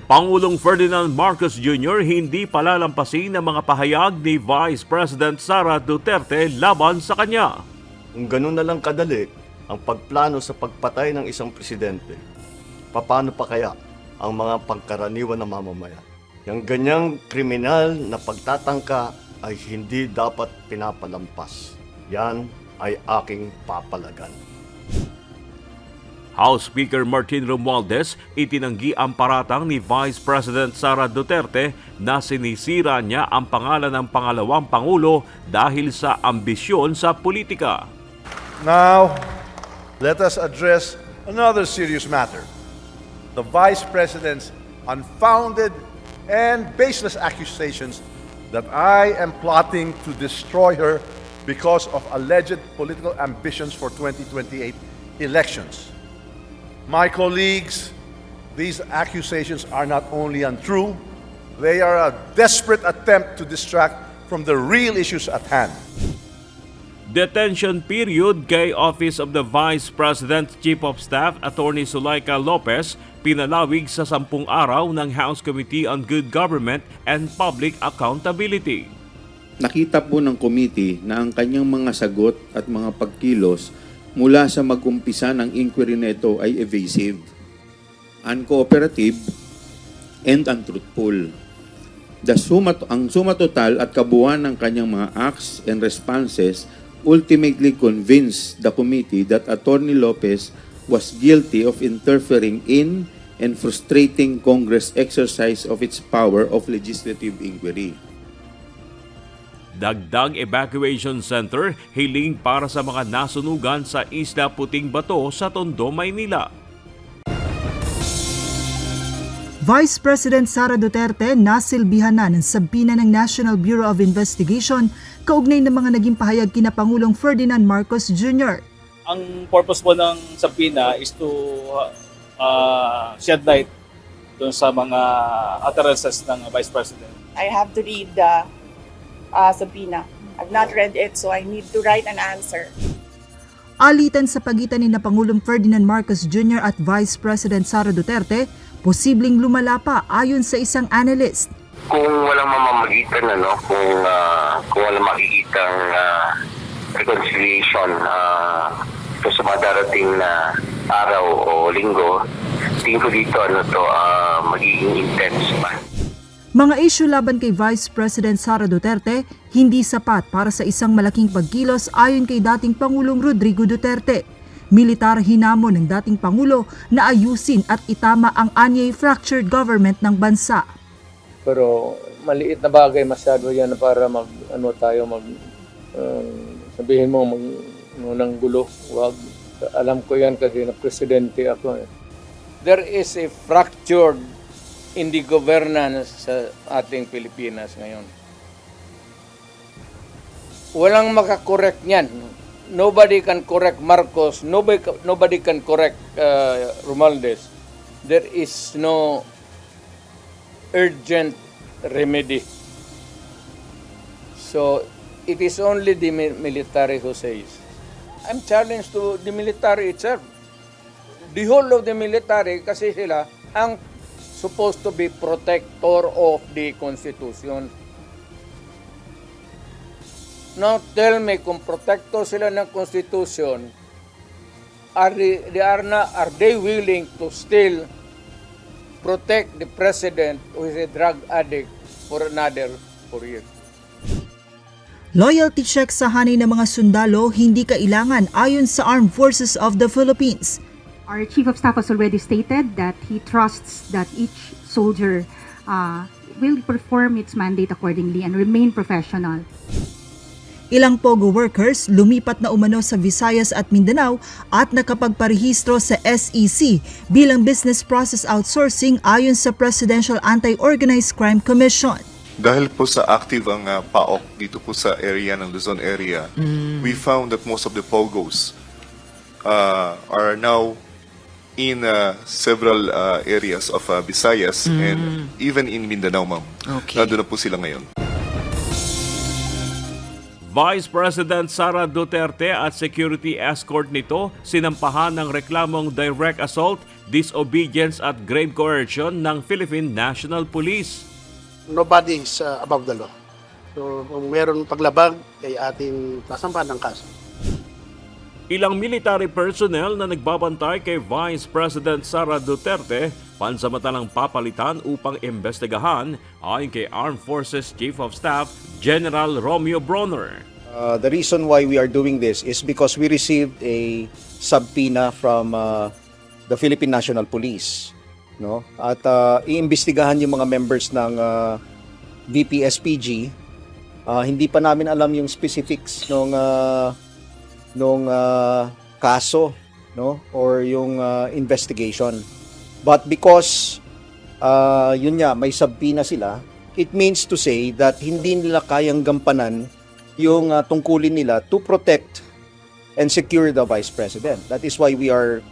Pangulong Ferdinand Marcos Jr. hindi palalampasin ng mga pahayag ni Vice President Sara Duterte laban sa kanya. Kung ganun na lang kadali ang pagplano sa pagpatay ng isang presidente, paano pa kaya ang mga pangkaraniwan na mamamayan? Yung ganyang kriminal na pagtatangka ay hindi dapat pinapalampas. Yan ay aking papalagan. House Speaker Martin Romualdez itinanggi ang paratang ni Vice President Sara Duterte na sinisira niya ang pangalan ng pangalawang Pangulo dahil sa ambisyon sa politika. Now, let us address another serious matter. The Vice President's unfounded and baseless accusations that I am plotting to destroy her because of alleged political ambitions for 2028 elections. My colleagues, these accusations are not only untrue, they are a desperate attempt to distract from the real issues at hand. Detention period kay Office of the Vice President Chief of Staff Attorney Zulaika Lopez pinalawig sa 10 araw ng House Committee on Good Government and Public Accountability. Nakita po ng committee na ang kanyang mga sagot at mga pagkilos mula sa mag-umpisa ng inquiry na ito ay evasive, uncooperative, and untruthful. Ang suma total at kabuuan ng kanyang mga acts and responses ultimately convinced the committee that Attorney Lopez was guilty of interfering in and frustrating Congress' exercise of its power of legislative inquiry. Dagdag Evacuation Center, hiling para sa mga nasunugan sa Isla Puting Bato sa Tondo, Maynila. Vice President Sara Duterte nasilbihan na ng sabina ng National Bureau of Investigation kaugnay ng mga naging pahayag kina Pangulong Ferdinand Marcos Jr. Ang purpose po ng sabina is to shed light doon sa mga utterances ng Vice President. I have to read the subpoena. I've not read it, so I need to write an answer. Alitan sa pagitan ni Pangulong Ferdinand Marcos Jr. at Vice President Sara Duterte, posibleng lumala pa ayon sa isang analyst. Kung walang mamamagitan, kung walang makikitang reconciliation sa mga darating na araw o linggo, tingin ko dito magiging intense pa. Mga issue laban kay Vice President Sara Duterte hindi sapat para sa isang malaking pagkilos ayon kay dating Pangulong Rodrigo Duterte. Militar hinamon ng dating Pangulo na ayusin at itama ang anyay fractured government ng bansa. Pero maliit na bagay masyado yan para sabihin mo ng gulo. Wag. Alam ko yan kasi na presidente ako. There is a fractured in the governance sa ating Pilipinas ngayon. Walang makakorek niyan. Nobody can correct Marcos. Nobody can correct Romualdez. There is no urgent remedy. So, it is only the military who says. I'm challenged to the military itself. The whole of the military, kasi sila ang supposed to be protector of the Constitution. Now tell me, kung protector sila ng Constitution, are they willing to still protect the President who is a drug addict for another 4 years? Loyalty check sa hanay ng mga sundalo hindi kailangan ayon sa Armed Forces of the Philippines. Our Chief of Staff has already stated that he trusts that each soldier will perform its mandate accordingly and remain professional. Ilang POGO workers lumipat na umano sa Visayas at Mindanao at nakapagparehistro sa SEC bilang business process outsourcing ayon sa Presidential Anti-Organized Crime Commission. Dahil po sa active ang PAOK dito po sa area ng Luzon area, we found that most of the POGOs are now in several areas of Visayas and even in Mindanao, ma'am. Okay. Nandun na po sila ngayon. Vice President Sara Duterte at security escort nito sinampahan ng reklamong direct assault, disobedience at grave coercion ng Philippine National Police. Nobody is above the law. So kung meron paglabag, ay ating sasampahan ng kaso. Ilang military personnel na nagbabantay kay Vice President Sara Duterte pansamantalang papalitan upang imbestigahan ayon kay Armed Forces Chief of Staff General Romeo Bronner. The reason why we are doing this is because we received a subpoena from the Philippine National Police, no? At iimbestigahan yung mga members ng VPSPG. Hindi pa namin alam yung specifics nung kaso, no, or yung investigation. But because yun nga, may subpoena sila, it means to say that hindi nila kayang gampanan yung tungkulin nila to protect and secure the Vice President. That is why we are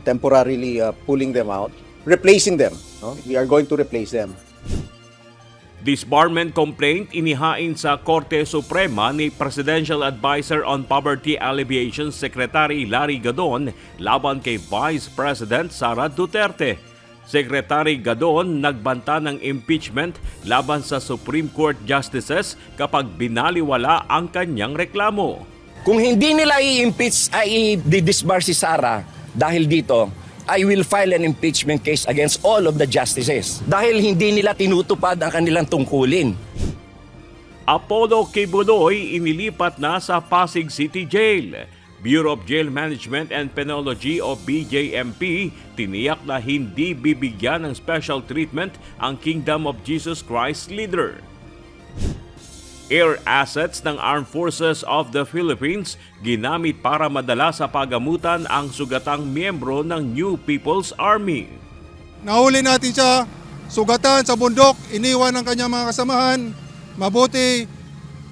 temporarily pulling them out, replacing them, no? We are going to replace them. Disbarment complaint inihain sa Korte Suprema ni Presidential Advisor on Poverty Alleviation Secretary Larry Gadon laban kay Vice President Sara Duterte. Secretary Gadon nagbanta ng impeachment laban sa Supreme Court Justices kapag binaliwala ang kanyang reklamo. Kung hindi nila i-impeach ay i-disbar si Sara dahil dito, I will file an impeachment case against all of the justices dahil hindi nila tinutupad ang kanilang tungkulin. Apollo Kibuloy inilipat na sa Pasig City Jail. Bureau of Jail Management and Penology o BJMP tiniyak na hindi bibigyan ng special treatment ang Kingdom of Jesus Christ leader. Air assets ng Armed Forces of the Philippines ginamit para madala sa pagamutan ang sugatang miyembro ng New People's Army. Nahuli natin siya, sugatan sa bundok, iniwan ng kanyang mga kasamahan. Mabuti,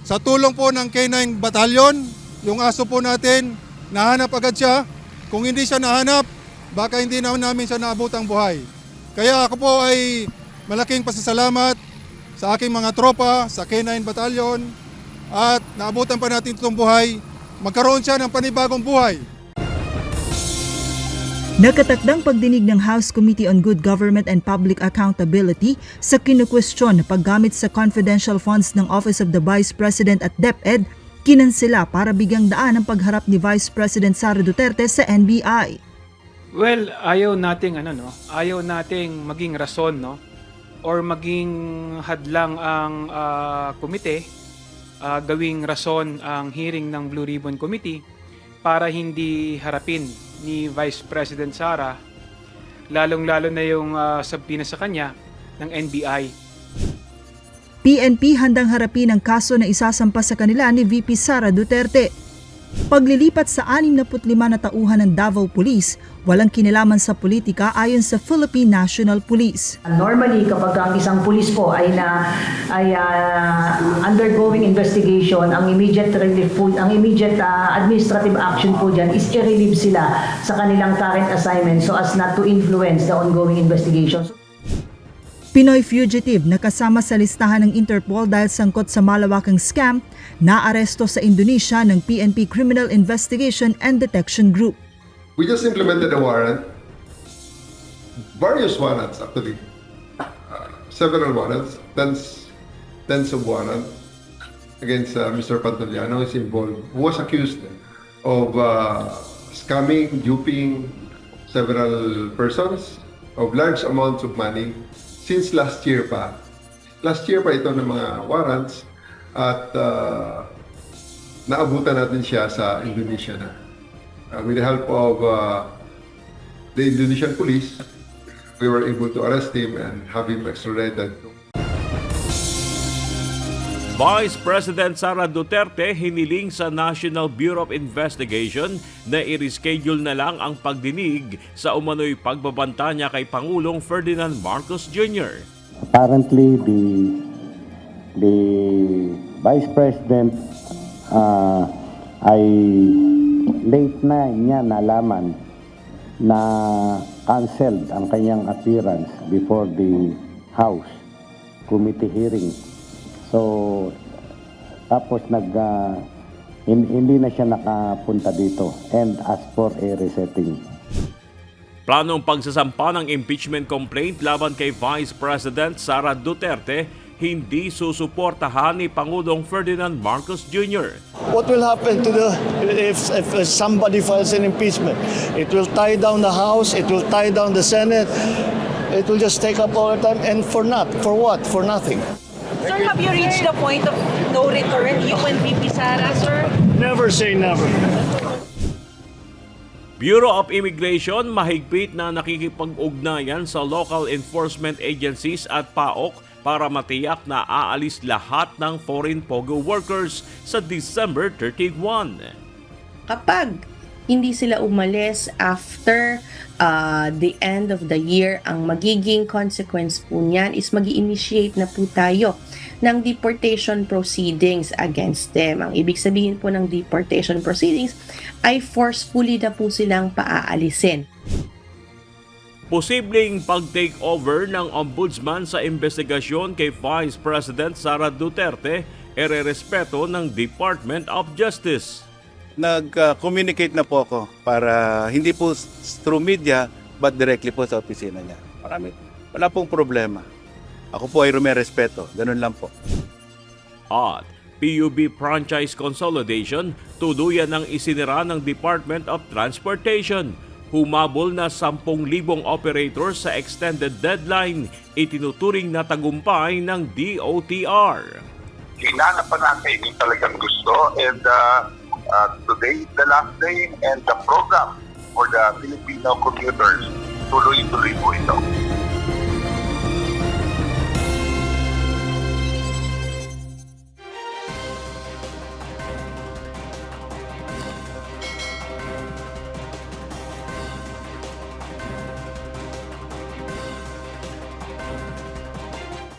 sa tulong po ng K9 Battalion, yung aso po natin, nahanap agad siya. Kung hindi siya nahanap, baka hindi namin siya naabot ang buhay. Kaya ako po ay malaking pasasalamat sa aking mga tropa, sa K9 Battalion, at naabutan pa natin itong buhay, magkaroon siya ng panibagong buhay. Nakatakdang pagdinig ng House Committee on Good Government and Public Accountability sa kinukwestiyon na paggamit sa confidential funds ng Office of the Vice President at DepEd, kinansela para bigyang daan ang pagharap ni Vice President Sara Duterte sa NBI. Well, ayaw nating maging rason, no? Or maging hadlang ang komite, gawing rason ang hearing ng Blue Ribbon Committee para hindi harapin ni Vice President Sara, lalong-lalo na yung subpoena sa kanya ng NBI. PNP handang harapin ang kaso na isasampa sa kanila ni VP Sara Duterte. Paglilipat sa 65 na tauhan ng Davao Police, walang kinalaman sa politika ayon sa Philippine National Police. Normally, kapag ang isang pulis po ay undergoing investigation, ang immediate administrative action po dyan is i-relieve sila sa kanilang current assignment so as not to influence the ongoing investigation. Pinoy fugitive na kasama sa listahan ng Interpol dahil sangkot sa malawakang scam, naaresto sa Indonesia ng PNP Criminal Investigation and Detection Group. We just implemented a warrant, various warrants actually, several warrants, tens of warrants against Mr. Pantoliano is involved, who was accused of scamming, duping several persons of large amounts of money since last year pa. Last year pa ito ng mga warrants at naabutan natin siya sa Indonesia na. With the help of the Indonesian police, we were able to arrest him and have him extradited. Vice President Sara Duterte hiniling sa National Bureau of Investigation na i-reschedule na lang ang pagdinig sa umano'y pagbabanta niya kay Pangulong Ferdinand Marcos Jr. Apparently, the Vice President ay late na niya nalaman na canceled ang kanyang appearance before the House Committee hearing. So, Tapos hindi na siya nakapunta dito and ask for a resetting. Planong pagsasampa ng impeachment complaint laban kay Vice President Sara Duterte, hindi susuportahan ni Pangulong Ferdinand Marcos Jr. What will happen to if somebody files an impeachment? It will tie down the House, it will tie down the Senate, it will just take up all the time, and for what? For nothing. Sir, have you reached the point of no return, you and VP Sara, sir? Never say never. Bureau of Immigration mahigpit na nakikipag-ugnayan sa local enforcement agencies at PAOK para matiyak na aalis lahat ng foreign POGO workers sa December 31. Kapag hindi sila umalis after the end of the year, ang magiging consequence po niyan is mag-initiate na po tayo ng deportation proceedings against them. Ang ibig sabihin po ng deportation proceedings ay forcefully na po silang paaalisin. Posibleng pag-take over ng ombudsman sa investigasyon kay Vice President Sara Duterte ererespeto ng Department of Justice. Nag-communicate na po ako para hindi po through media but directly po sa opisina niya. Wala pong problema. Ako po ay rumerespeto. Ganun lang po. At PUB franchise consolidation, tuluyan ng isinira ng Department of Transportation. Humabol na 10,000 operators sa extended deadline, itinuturing na tagumpay ng DOTR. Hinanap pa natin yung talagang gusto, and today, the last day, and the program for the Filipino commuters, tuloy-tuloy po ito.